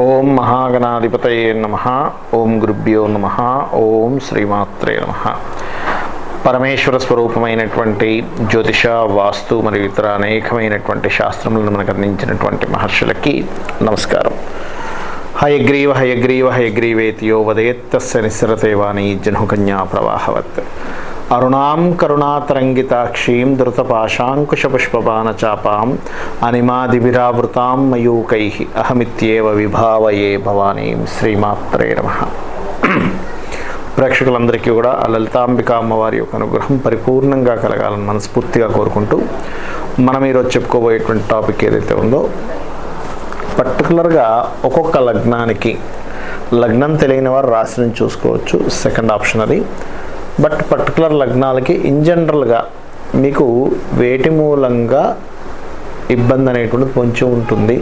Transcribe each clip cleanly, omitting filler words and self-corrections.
ఓం మహాగణాధిపతయే నమః. ఓం గురుభ్యో నమః. ఓం శ్రీమాత్రే నమః. పరమేశ్వర స్వరూపమైనటువంటి జ్యోతిష, వాస్తు మరియు ఇతర అనేకమైనటువంటి శాస్త్రములను మనకు అందించినటువంటి మహర్షులకి నమస్కారం. హయగ్రీవ హయగ్రీవ హయగ్రీవేతియో వదేత్తస్య నిస్సరతే వాణి జహ్నుకన్యా ప్రవాహవత్. అరుణాం కరుణాతరంగితాక్షీం ధృతపాశాంకుశపుష్పబాణచాపాం అనిమాదివిరావృతాం మయూకైః అహమిత్యేవ విభావయే భవానీం. శ్రీమాత్రే నమః. ప్రేక్షకులందరికీ కూడా ఆ లలితాంబిక అమ్మవారి యొక్క అనుగ్రహం పరిపూర్ణంగా కలగాలని మనస్ఫూర్తిగా కోరుకుంటూ మనం ఈరోజు చెప్పుకోబోయేటువంటి టాపిక్ ఏదైతే ఉందో, పర్టికులర్గా ఒక్కొక్క లగ్నానికి లగ్నం తెలియని వారు రాశిని చూసుకోవచ్చు, సెకండ్ ఆప్షన్ అది. బట్ పర్టికులర్ లగ్నాలకి ఇన్ జనరల్గా మీకు వేటి మూలంగా ఇబ్బంది అనేటువంటిది కొంచెం ఉంటుంది,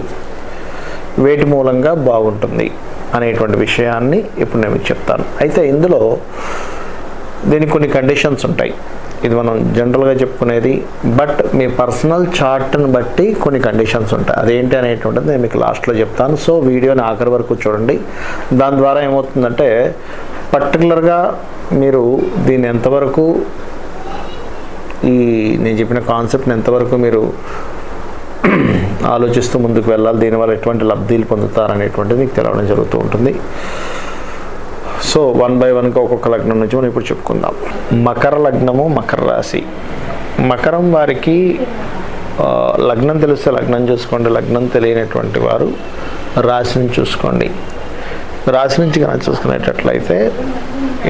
వేటి మూలంగా బాగుంటుంది అనేటువంటి విషయాన్ని ఇప్పుడు నేను మీకు చెప్తాను. అయితే ఇందులో దీనికి కొన్ని కండిషన్స్ ఉంటాయి. ఇది మనం జనరల్గా చెప్పుకునేది, బట్ మీ పర్సనల్ చార్ట్ని బట్టి కొన్ని కండిషన్స్ ఉంటాయి. అదేంటి అనేటువంటిది నేను మీకు లాస్ట్లో చెప్తాను. సో వీడియోని ఆఖరి వరకు చూడండి. దాని ద్వారా ఏమవుతుందంటే పర్టికులర్గా మీరు దీన్ని ఎంతవరకు, నేను చెప్పిన కాన్సెప్ట్ని ఎంతవరకు మీరు ఆలోచిస్తూ ముందుకు వెళ్ళాలి, దీనివల్ల ఎటువంటి లబ్ధీలు పొందుతారనేటువంటిది మీకు తెలవడం జరుగుతూ ఉంటుంది. సో వన్ బై వన్గా ఒక్కొక్క లగ్నం నుంచి మనం ఇప్పుడు చెప్పుకుందాం. మకర లగ్నము, మకర రాశి. మకరం వారికి లగ్నం తెలిస్తే లగ్నం చూసుకోండి, లగ్నం తెలియనటువంటి వారు రాశిని చూసుకోండి. రాశి నుంచి కనుక చూసుకునేటట్లయితే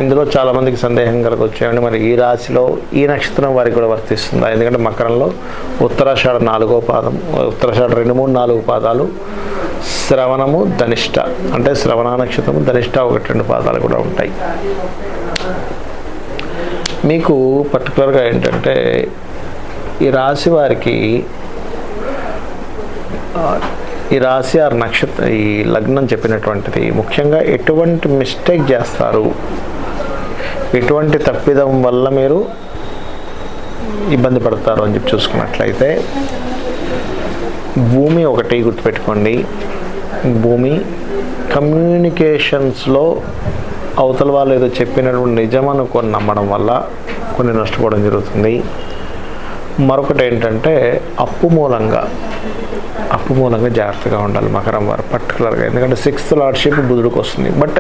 ఇందులో చాలామందికి సందేహం కలగొచ్చేయండి, మరి ఈ రాశిలో ఈ నక్షత్రం వారికి కూడా వర్తిస్తుందా? ఎందుకంటే మకరంలో ఉత్తరాషాఢ 4వ పాదం, ఉత్తరాషాఢ 2, 3, 4 పాదాలు, శ్రవణము, ధనిష్ట అంటే శ్రవణ నక్షత్రము, ధనిష్ట 1, 2 పాదాలు కూడా ఉంటాయి. మీకు పర్టికులర్గా ఏంటంటే ఈ రాశి వారికి ఈ రాశి ఆరు నక్షత్ర ఈ లగ్నం చెప్పినటువంటిది ముఖ్యంగా ఎటువంటి మిస్టేక్ చేస్తారు, ఎటువంటి తప్పిదం వల్ల మీరు ఇబ్బంది పడతారు అని చెప్పి చూసుకున్నట్లయితే, భూమి ఒకటి గుర్తుపెట్టుకోండి. భూమి కమ్యూనికేషన్స్లో అవతల వాళ్ళు ఏదో చెప్పినటువంటి నిజం అనుకొని నమ్మడం వల్ల కొన్ని నష్టపోవడం జరుగుతుంది. మరొకటి ఏంటంటే అప్పు మూలంగా జాగ్రత్తగా ఉండాలి మకరం వారు పర్టికులర్గా. ఎందుకంటే 6th లార్డ్షిప్ బుధుడికి వస్తుంది, బట్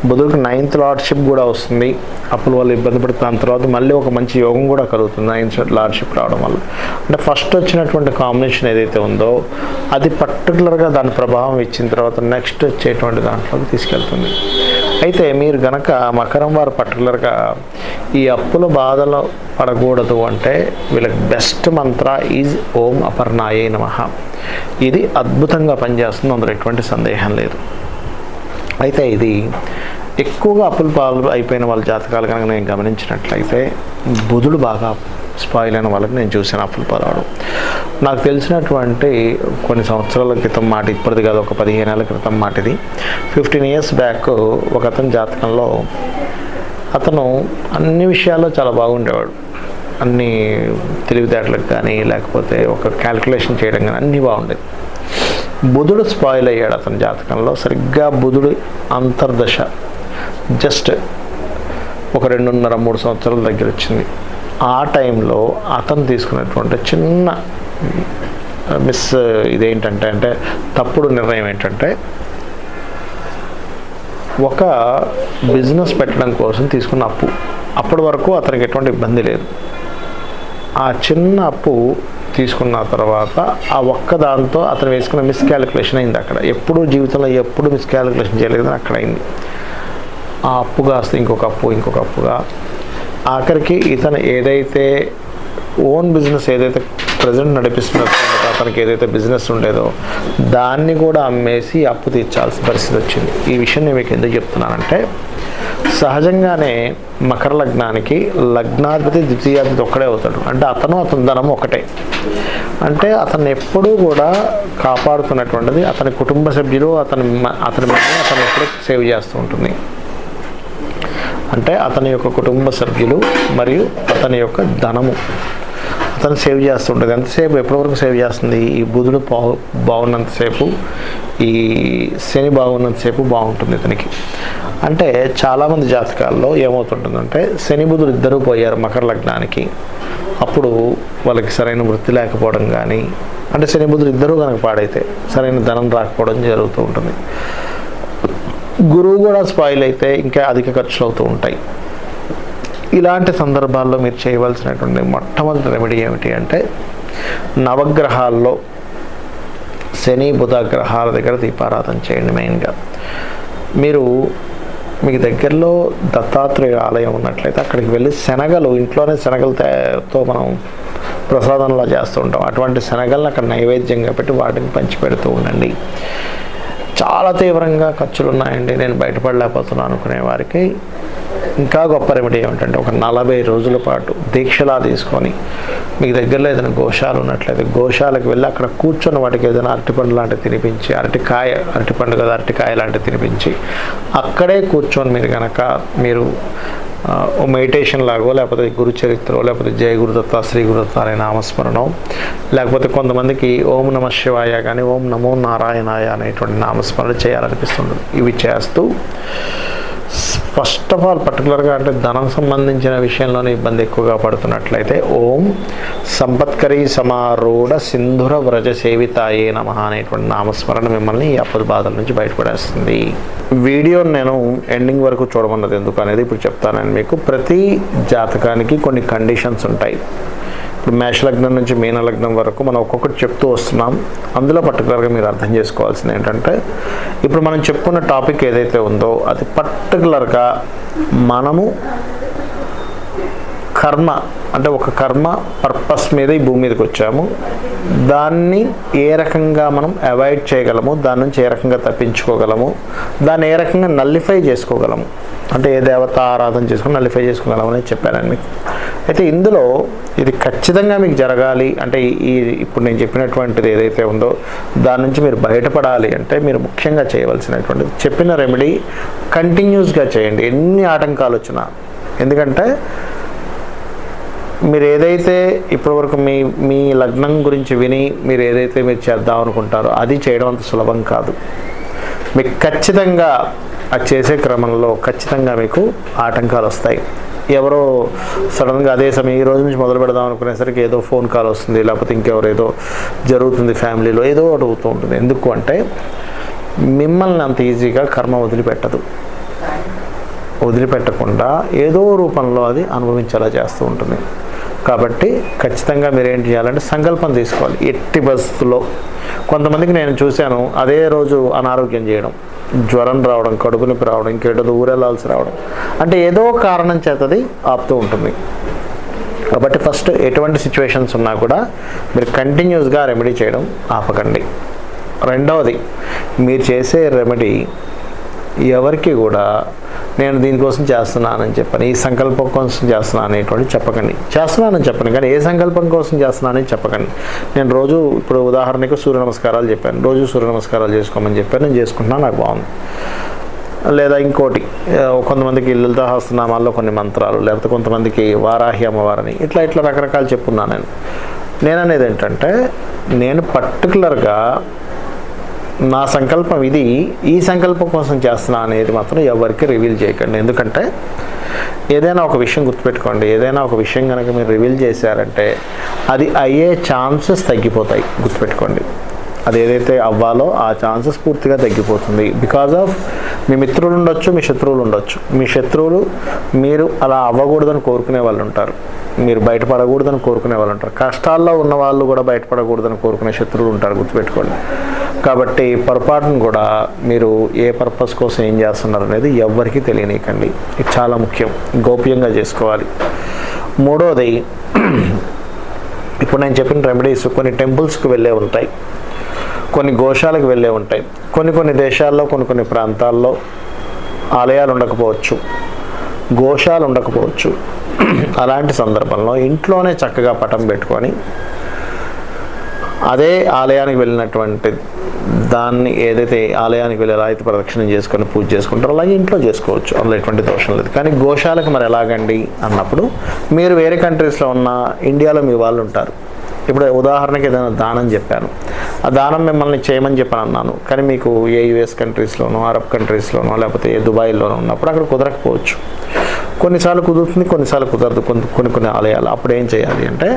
బుధుడికి 9th లార్డ్షిప్ కూడా వస్తుంది. అప్పుల వల్ల ఇబ్బంది పడుతుంది. దాని తర్వాత మళ్ళీ ఒక మంచి యోగం కూడా కలుగుతుంది 9th లార్డ్షిప్ రావడం వల్ల. అంటే ఫస్ట్ వచ్చినటువంటి కాంబినేషన్ ఏదైతే ఉందో అది పర్టికులర్గా దాని ప్రభావం ఇచ్చిన తర్వాత నెక్స్ట్ వచ్చేటువంటి దాంట్లోకి తీసుకెళ్తుంది. అయితే మీరు గనక మకరం వారు పర్టికులర్గా ఈ అప్పుల బాధలో పడకూడదు అంటే వీళ్ళకి బెస్ట్ మంత్ర ఈజ్ ఓం అపర్ణాయే నమః. ఇది అద్భుతంగా పనిచేస్తుంది, అందులో ఎటువంటి సందేహం లేదు. అయితే ఇది ఎక్కువగా అప్పుల పాలు అయిపోయిన వాళ్ళ జాతకాలు కనుక నేను గమనించినట్లయితే బుధుడు బాగా స్పాయిల్ అయిన వాళ్ళకి నేను చూసాను అప్పుల పాలవడం. నాకు తెలిసినటువంటి కొన్ని సంవత్సరాల క్రితం మాట, ఇప్పటిది కాదు, ఒక 15 ఏళ్ళ క్రితం మాట ఇది. 15 years బ్యాక్ ఒక అతని జాతకంలో అతను అన్ని విషయాల్లో చాలా బాగుండేవాడు. అన్ని తెలివితేటలకు కానీ లేకపోతే ఒక క్యాల్కులేషన్ చేయడం కానీ అన్నీ బాగుండేది. బుధుడు స్పాయిల్ అయ్యాడు అతని జాతకంలో. సరిగ్గా బుధుడు అంతర్దశ జస్ట్ ఒక 2.5-3 సంవత్సరాల దగ్గర వచ్చింది. ఆ టైంలో అతను తీసుకున్నటువంటి చిన్న ఇదేంటంటే తప్పుడు నిర్ణయం ఏంటంటే, ఒక బిజినెస్ పెట్టడం కోసం తీసుకున్న అప్పు. అప్పటి వరకు అతనికి ఎటువంటి ఇబ్బంది లేదు. ఆ చిన్న అప్పు తీసుకున్న తర్వాత ఆ ఒక్క దాంతో అతను వేసుకున్న మిస్క్యాలిక్యులేషన్ అయింది. అక్కడ ఎప్పుడు జీవితంలో ఎప్పుడు మిస్క్యాలిక్యులేషన్ చేయలేదు, అక్కడ అయింది. ఆ అప్పు కాస్త ఇంకొక అప్పుగా ఆఖరికి ఇతను ఏదైతే ఓన్ బిజినెస్ ఏదైతే ప్రజెంట్ నడిపిస్తున్నట్టు అతనికి ఏదైతే బిజినెస్ ఉండేదో దాన్ని కూడా అమ్మేసి అప్పు తీర్చాల్సిన పరిస్థితి వచ్చింది. ఈ విషయం నేను మీకు ఎందుకు చెప్తున్నానంటే, సహజంగానే మకర లగ్నానికి లగ్నాధిపతి ద్వితీయాధిపతి ఒక్కడే అవుతాడు. అంటే అతని ధనం ఒకటే. అంటే అతను ఎప్పుడూ కూడా కాపాడుతున్నటువంటిది అతని కుటుంబ సభ్యులు, అతని మనీ అతను ఎప్పుడూ సేవ్ చేస్తూ ఉంటుంది. అంటే అతని యొక్క కుటుంబ సభ్యులు మరియు అతని యొక్క ధనము అతను సేవ్ చేస్తుంటుంది. ఎంతసేపు ఎప్పటి వరకు సేవ్ చేస్తుంది? ఈ బుధుడు బాగున్నంతసేపు, ఈ శని బాగున్నంతసేపు బాగుంటుంది ఇతనికి. అంటే చాలామంది జాతకాల్లో ఏమవుతుంటుందంటే శని బుధుడు ఇద్దరూ పోయారు మకర లగ్నానికి, అప్పుడు వాళ్ళకి సరైన వృత్తి లేకపోవడం కానీ, అంటే శని బుధుడు ఇద్దరూ కనుక పాడైతే సరైన ధనం రాకపోవడం జరుగుతూ ఉంటుంది. గురువు కూడా స్పాయిల్ అయితే ఇంకా అధిక ఖర్చులు అవుతూ ఉంటాయి. ఇలాంటి సందర్భాల్లో మీరు చేయవలసినటువంటి మొట్టమొదటి రెమెడీ ఏమిటి అంటే, నవగ్రహాల్లో శని బుధ గ్రహాల దగ్గర దీపారాధన చేయండి. మెయిన్గా మీకు దగ్గరలో దత్తాత్రేయ ఆలయం ఉన్నట్లయితే అక్కడికి వెళ్ళి శనగలు, ఇంట్లోనే శనగలతో మనం ప్రసాదంలా చేస్తూ ఉంటాం, అటువంటి శనగలను అక్కడ నైవేద్యంగా పెట్టి వాటిని పంచిపెడుతూ ఉండండి. చాలా తీవ్రంగా ఖర్చులు ఉన్నాయండి, నేను బయటపడలేకపోతున్నాను అనుకునే వారికి ఇంకా గొప్ప రెమెడీ ఏమిటంటే, ఒక 40 రోజుల పాటు దీక్షలా తీసుకొని మీకు దగ్గరలో ఏదైనా గోశాల ఉన్నట్లయితే గోశాలకు వెళ్ళి అక్కడ కూర్చొని వాటికి ఏదైనా అరటిపండు లాంటివి తినిపించి, అరటిపండు కదా అరటికాయ లాంటివి తినిపించి అక్కడే కూర్చొని మీరు మెడిటేషన్ లాగో, లేకపోతే గురు చరిత్రో, లేకపోతే జయ గురుదత్త, శ్రీ గురుదత్త అనే నామస్మరణం, లేకపోతే కొంతమందికి ఓం నమ శివాయ కానీ ఓం నమో నారాయణాయ అనేటువంటి నామస్మరణ చేయాలనిపిస్తుంది. ఇవి చేస్తూ ఫస్ట్ ఆఫ్ ఆల్ పర్టికులర్గా అంటే ధనం సంబంధించిన విషయంలోనే ఇబ్బంది ఎక్కువగా పడుతున్నట్లయితే ఓం సంపత్కరీ సమారూఢ సింధుర వ్రజ సేవితాయే నమః అనేటువంటి నామస్మరణ మిమ్మల్ని ఈ అప్పుల బాధల నుంచి బయటపడేస్తుంది. వీడియోని నేను ఎండింగ్ వరకు చూడమన్నది ఎందుకు అనేది ఇప్పుడు చెప్తాను మీకు. ప్రతి జాతకానికి కొన్ని కండిషన్స్ ఉంటాయి. ఇప్పుడు మేషలగ్నం నుంచి మీనలగ్నం వరకు మనం ఒక్కొక్కటి చెప్తూ వస్తున్నాం. అందులో పర్టికులర్గా మీరు అర్థం చేసుకోవాల్సింది ఏంటంటే, ఇప్పుడు మనం చెప్పుకున్న టాపిక్ ఏదైతే ఉందో అది పర్టికులర్గా మనము కర్మ, అంటే ఒక కర్మ పర్పస్ మీద ఈ భూమి మీదకి వచ్చాము, దాన్ని ఏ రకంగా మనం అవాయిడ్ చేయగలము, దాని నుంచి ఏ రకంగా తప్పించుకోగలము, దాన్ని ఏ రకంగా నల్లిఫై చేసుకోగలము, అంటే ఏ దేవత ఆరాధన చేసుకుని నల్లిఫై చేసుకోగలము అనేది చెప్పానండి మీకు. అయితే ఇందులో ఇది ఖచ్చితంగా మీకు జరగాలి అంటే ఇప్పుడు నేను చెప్పినటువంటిది ఏదైతే ఉందో దాని నుంచి మీరు బయటపడాలి అంటే మీరు ముఖ్యంగా చేయవలసినటువంటిది చెప్పిన రెమెడీ కంటిన్యూస్గా చేయండి, ఎన్ని ఆటంకాలు వచ్చినా. ఎందుకంటే మీరు ఏదైతే ఇప్పటివరకు మీ లగ్నం గురించి విని మీరు ఏదైతే మీరు చేద్దాం అనుకుంటారో అది చేయడం అంత సులభం కాదు. మీకు ఖచ్చితంగా అది చేసే క్రమంలో ఖచ్చితంగా మీకు ఆటంకాలు వస్తాయి. ఎవరో సడన్గా అదే సమయం ఈ రోజు నుంచి మొదలు పెడదాం అనుకునేసరికి ఏదో ఫోన్ కాల్ వస్తుంది, లేకపోతే ఇంకెవరు ఏదో జరుగుతుంది, ఫ్యామిలీలో ఏదో అడుగుతూ ఉంటుంది. ఎందుకు అంటే మిమ్మల్ని అంత ఈజీగా కర్మ వదిలిపెట్టకుండా ఏదో రూపంలో అది అనుభవించేలా చేస్తూ ఉంటుంది. కాబట్టి ఖచ్చితంగా మీరు ఏం చేయాలంటే సంకల్పం తీసుకోవాలి. ఎట్టి పరిస్థితుల్లో కొంతమందికి నేను చూశాను అదే రోజు అనారోగ్యం చేయడం, జ్వరం రావడం, కడుపు నొప్పి రావడం, ఇంకేటో ఊరెళ్ళాల్సి రావడం, అంటే ఏదో కారణం చేతది ఆపుతూ ఉంటుంది. కాబట్టి ఫస్ట్ ఎటువంటి సిచ్యువేషన్స్ ఉన్నా కూడా మీరు కంటిన్యూస్గా రెమెడీ చేయడం ఆపకండి. రెండవది, మీరు చేసే రెమెడీ ఎవరికి కూడా నేను దీనికోసం చేస్తున్నానని చెప్పని, ఈ సంకల్పం కోసం చేస్తున్నాను అనేటువంటి చెప్పకండి. చేస్తున్నానని చెప్పండి కానీ ఏ సంకల్పం కోసం చేస్తున్నానని చెప్పకండి. నేను రోజు ఇప్పుడు ఉదాహరణకు సూర్య నమస్కారాలు చెప్పాను, రోజు సూర్య నమస్కారాలు చేసుకోమని చెప్పాను, నేను చేసుకుంటున్నాను, నాకు బాగుంది. లేదా ఇంకోటి, కొంతమందికి లలితా సహస్రనామాల్లో కొన్ని మంత్రాలు, లేకపోతే కొంతమందికి వారాహి అమ్మవారిని, ఇట్లా రకరకాలు చెప్పున్నాను. నేను అనేది ఏంటంటే నేను పర్టికులర్గా నా సంకల్పం ఇది, ఈ సంకల్పం కోసం చేస్తున్నా అనేది మాత్రం ఎవరికి రివీల్ చేయకండి. ఎందుకంటే ఏదైనా ఒక విషయం గుర్తుపెట్టుకోండి, ఏదైనా ఒక విషయం కనుక మీరు రివీల్ చేశారంటే అది అయ్యే ఛాన్సెస్ తగ్గిపోతాయి. గుర్తుపెట్టుకోండి, అది ఏదైతే అవ్వాలో ఆ ఛాన్సెస్ పూర్తిగా తగ్గిపోతుంది. బికాజ్ ఆఫ్ మీ మిత్రులు ఉండొచ్చు, మీ శత్రువులు ఉండొచ్చు. మీ శత్రువులు మీరు అలా అవ్వకూడదని కోరుకునే వాళ్ళు ఉంటారు, మీరు బయటపడకూడదని కోరుకునే వాళ్ళు ఉంటారు. కష్టాల్లో ఉన్న వాళ్ళు కూడా బయటపడకూడదని కోరుకునే శత్రువులు ఉంటారు, గుర్తుపెట్టుకోండి. కాబట్టి పొరపాటును కూడా మీరు ఏ పర్పస్ కోసం ఏం చేస్తున్నారు అనేది ఎవరికి తెలియనీయకండి. ఇది చాలా ముఖ్యం, గోప్యంగా చేసుకోవాలి. మూడోది, ఇప్పుడు నేను చెప్పిన రెమెడీస్ కొన్ని టెంపుల్స్కి వెళ్ళే ఉంటాయి, కొన్ని గోశాలకు వెళ్ళే ఉంటాయి. కొన్ని దేశాల్లో కొన్ని ప్రాంతాల్లో ఆలయాలు ఉండకపోవచ్చు, గోశాలు ఉండకపోవచ్చు. అలాంటి సందర్భంలో ఇంట్లోనే చక్కగా పటం పెట్టుకొని అదే ఆలయానికి వెళ్ళినటువంటి దాన్ని ఏదైతే ఆలయానికి వెళ్ళి రాయితీ ప్రదక్షిణ చేసుకొని పూజ చేసుకుంటారో అలాగే ఇంట్లో చేసుకోవచ్చు, అందులో ఎటువంటి దోషం లేదు. కానీ గోశాలకు మరి ఎలాగండి అన్నప్పుడు, మీరు వేరే కంట్రీస్లో ఉన్న ఇండియాలో మీ వాళ్ళు ఉంటారు. ఇప్పుడు ఉదాహరణకి ఏదైనా దానం చెప్పాను, ఆ దానం మిమ్మల్ని చేయమని చెప్పని అన్నాను, కానీ మీకు ఏ యుఎస్ కంట్రీస్లోనో అరబ్ కంట్రీస్లోనో లేకపోతే ఏ దుబాయ్లోనో ఉన్నప్పుడు అక్కడ కుదరకపోవచ్చు. కొన్నిసార్లు కుదురుతుంది, కొన్నిసార్లు కుదరదు కొన్ని ఆలయాలు. అప్పుడు ఏం చేయాలి అంటే,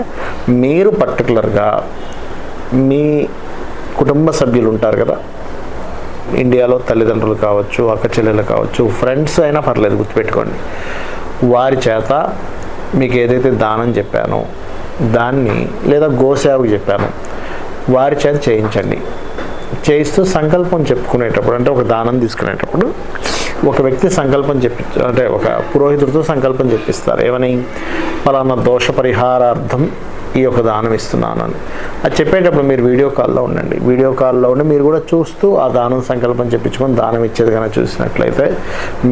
మీరు పర్టికులర్గా మీ కుటుంబ సభ్యులు ఉంటారు కదా, ఇండియాలో తల్లిదండ్రులు కావచ్చు, అక్క చెల్లెలు కావచ్చు, ఫ్రెండ్స్ అయినా పర్లేదు, గుర్తుపెట్టుకోండి. వారి చేత మీకు ఏదైతే దానం చెప్పానో దాన్ని, లేదా గోసేవకు చెప్పాను, వారి చేత చేయించండి. చేయిస్తూ సంకల్పం చెప్పుకునేటప్పుడు, అంటే ఒక దానం తీసుకునేటప్పుడు ఒక వ్యక్తి సంకల్పం అంటే ఒక పురోహితుడితో సంకల్పం చెప్పిస్తారు. ఏమని, పలానా దోష పరిహారార్థం ఈ యొక్క దానం ఇస్తున్నాను అని. అది చెప్పేటప్పుడు మీరు వీడియో కాల్లో ఉండండి. వీడియో కాల్లో ఉండి మీరు కూడా చూస్తూ ఆ దానం సంకల్పం చెప్పించుకొని దానం ఇచ్చేది కానీ చూసినట్లయితే,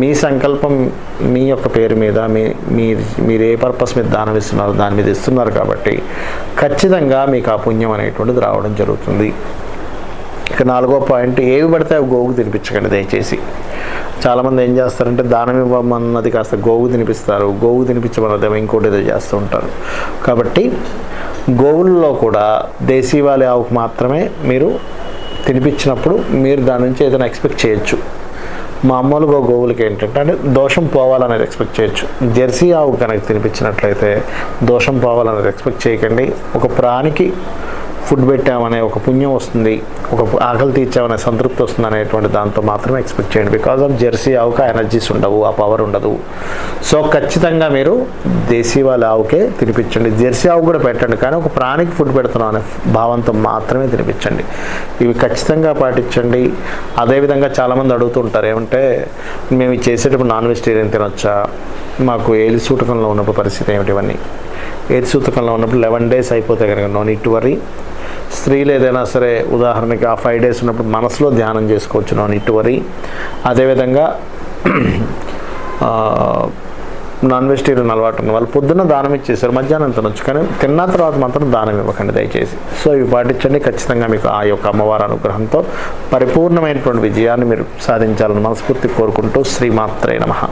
మీ సంకల్పం మీ యొక్క పేరు మీద, మీరు ఏ పర్పస్ మీద దానం ఇస్తున్నారో దాని మీద ఇస్తున్నారు కాబట్టి ఖచ్చితంగా మీకు ఆ పుణ్యం అనేటువంటిది రావడం జరుగుతుంది. ఇక 4వ పాయింట్, ఏవి పడితే అవి గోవుకు తినిపించకండి దయచేసి. చాలామంది ఏం చేస్తారంటే, దానం ఇవ్వమన్నది కాస్త గోవుకు తినిపిస్తారు, గోవుకు తినిపించమన్నది ఇంకోటి ఏదో చేస్తూ ఉంటారు. కాబట్టి గోవుల్లో కూడా దేశీవాళీ ఆవుకు మాత్రమే మీరు తినిపించినప్పుడు మీరు దాని నుంచి ఏదైనా ఎక్స్పెక్ట్ చేయొచ్చు. మామూలుగా గోవులకి ఏంటంటే, అంటే దోషం పోవాలనేది ఎక్స్పెక్ట్ చేయొచ్చు. జెర్సీ ఆవు కనుక తినిపించినట్లయితే దోషం పోవాలనేది ఎక్స్పెక్ట్ చేయకండి. ఒక ప్రాణికి ఫుడ్ పెట్టామనే ఒక పుణ్యం వస్తుంది, ఒక ఆకలి తీర్చామనే సంతృప్తి వస్తుంది అనేటువంటి దాంతో మాత్రమే ఎక్స్పెక్ట్ చేయండి. బికాజ్ ఆఫ్ జెర్సీ ఆవుకి ఎనర్జీస్ ఉండవు, ఆ పవర్ ఉండదు. సో ఖచ్చితంగా మీరు దేశీ వాళ్ళ ఆవుకే తినిపించండి. జెర్సీ ఆవు కూడా పెట్టండి, కానీ ఒక ప్రాణికి ఫుడ్ పెడుతున్నాం అనే భావంతో మాత్రమే తినిపించండి. ఇవి ఖచ్చితంగా పాటించండి. అదేవిధంగా చాలామంది అడుగుతుంటారు, ఏమంటే మేము చేసేటప్పుడు నాన్ వెజిటేరియన్ తినొచ్చా, మాకు ఏలి సూటకంలో ఉన్నప్పుడు పరిస్థితి ఏమిటి, ఇవన్నీ ఏలి సూతకంలో ఉన్నప్పుడు 11 days అయిపోతే కనుక నో నీడ్ టు వరీ. స్త్రీలు ఏదైనా సరే ఉదాహరణకి ఆ 5 days ఉన్నప్పుడు మనసులో ధ్యానం చేసుకోవచ్చు, నో నీడ్ టు వరీ. అదేవిధంగా నాన్ వెజిటేరియన్ అలవాటు ఉన్న వాళ్ళు పొద్దున్న దానం ఇచ్చేసారు, మధ్యాహ్నం తినొచ్చు, కానీ తిన్న తర్వాత మాత్రం దానం ఇవ్వకండి దయచేసి. సో ఇవి పాటించండి. ఖచ్చితంగా మీకు ఆ యొక్క అమ్మవారి అనుగ్రహంతో పరిపూర్ణమైనటువంటి విజయాన్ని మీరు సాధించాలని మనస్ఫూర్తి కోరుకుంటూ, శ్రీమాత్రే నమః.